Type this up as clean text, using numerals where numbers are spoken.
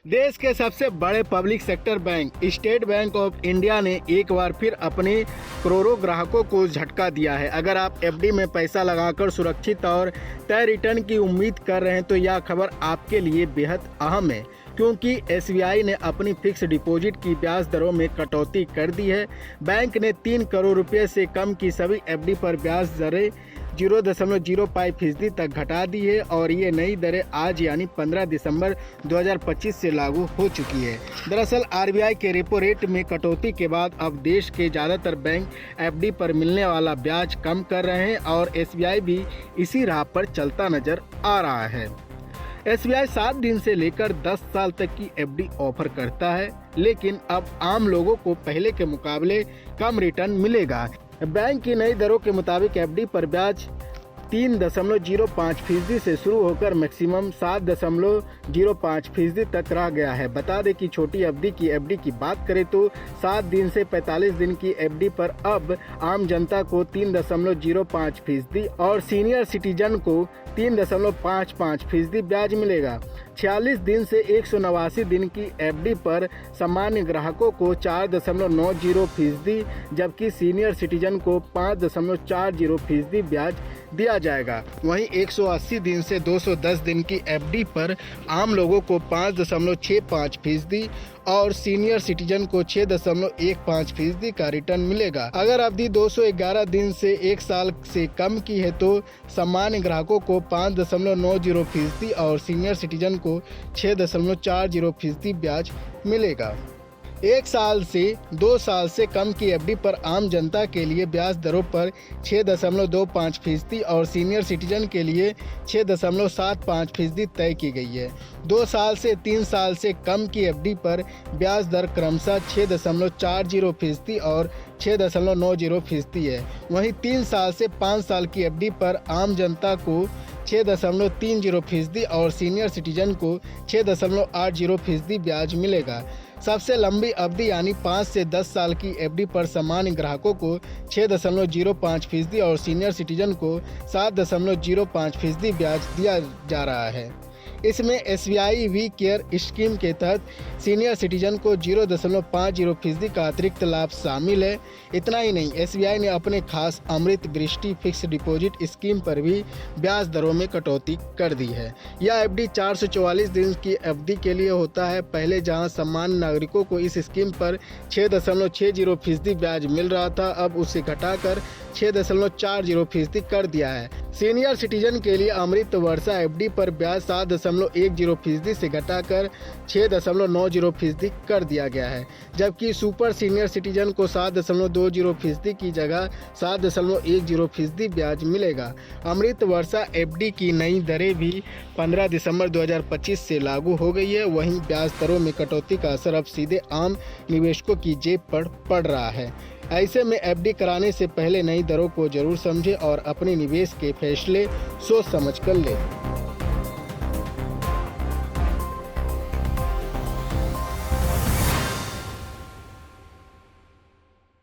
देश के सबसे बड़े public sector bank state bank of India ने एक बार फिर अपने करोड़ों ग्राहकों को झटका दिया है। अगर आप एफडी में पैसा लगाकर सुरक्षित और तय रिटर्न की उम्मीद कर रहे हैं तो यह खबर आपके लिए बेहद अहम है, क्योंकि एसबीआई ने अपनी फिक्स डिपॉजिट की ब्याज दरों में कटौती कर दी है। बैंक ने 3 करोड़ रुपए से कम की सभी एफडी पर ब्याज दरें 0.05% तक घटा दी है और ये नई दरें आज यानी 15 दिसंबर 2025 से लागू हो चुकी है। दरअसल आरबीआई के रेपो रेट में कटौती के बाद अब देश के ज़्यादातर बैंक एफडी पर मिलने वाला ब्याज कम कर रहे हैं और एसबीआई भी इसी राह पर चलता नजर आ रहा है। एसबीआई 7 दिन से लेकर 10 साल तक की एफडी ऑफर करता है, लेकिन अब आम लोगों को पहले के मुकाबले कम रिटर्न मिलेगा। बैंक की नई दरों के मुताबिक एफडी पर ब्याज 3.05% से शुरू होकर मैक्सिमम 7.05% तक रह गया है। बता दें कि छोटी अवधि की एफडी की बात करें तो 7 दिन से 45 दिन की एफडी पर अब आम जनता को 3.05% और सीनियर सिटीजन को 3.55% ब्याज मिलेगा। 46 दिन से 189 दिन की एफडी पर सामान्य ग्राहकों को 4.90%, जबकि सीनियर सिटीजन को 5.40% ब्याज दिया जाएगा। वहीं 180 दिन से 210 दिन की एफडी पर आम लोगों को 5.65% और सीनियर सिटीजन को 6.15% का रिटर्न मिलेगा। अगर अवधि 211 दिन से 1 साल से कम की है तो सामान्य ग्राहकों को 5.90% और सीनियर सिटीजन को 6.40% ब्याज मिलेगा। 1 साल से 2 साल से कम की एफडी पर आम जनता के लिए ब्याज दरों पर 6.25% और सीनियर सिटीजन के लिए 6.75% तय की गई है। 2 साल से 3 साल से कम की एफडी पर ब्याज दर क्रमशः 6.40% और 6.90% है। वहीं 3 साल से 5 साल की एफडी पर आम जनता को 6.30% और सीनियर सिटीजन को 6.80% ब्याज मिलेगा। सबसे लंबी अवधि यानी 5 से 10 साल की एफडी पर सामान्य ग्राहकों को 6.05% और सीनियर सिटीजन को 7.05% ब्याज दिया जा रहा है। इसमें एसबीआई वी केयर स्कीम के तहत सीनियर सिटीजन को 0.50% का अतिरिक्त लाभ शामिल है। इतना ही नहीं, एसबीआई ने अपने खास अमृत दृष्टि फिक्स डिपॉजिट स्कीम पर भी ब्याज दरों में कटौती कर दी है। यह एफडी 444 दिन की अवधि के लिए होता है। पहले जहां सामान्य नागरिकों को इस स्कीम पर 6.60% ब्याज मिल रहा था, अब उसे घटाकर 6.40% कर दिया है। सीनियर सिटीजन के लिए अमृत वर्षा एफडी पर ब्याज 7.10% से घटाकर 6.90% कर दिया गया है, जबकि सुपर सीनियर सिटीजन को 7.20% की जगह 7.10% ब्याज मिलेगा। अमृत वर्षा एफडी की नई दरें भी 15 दिसंबर 2025 से लागू हो गई है। वहीं ब्याज दरों में कटौती का असर अब सीधे आम निवेशकों की जेब पर पड़ रहा है। ऐसे में एफडी कराने से पहले नई दरों को जरूर समझें और अपने निवेश के फैसले सोच समझ कर लें।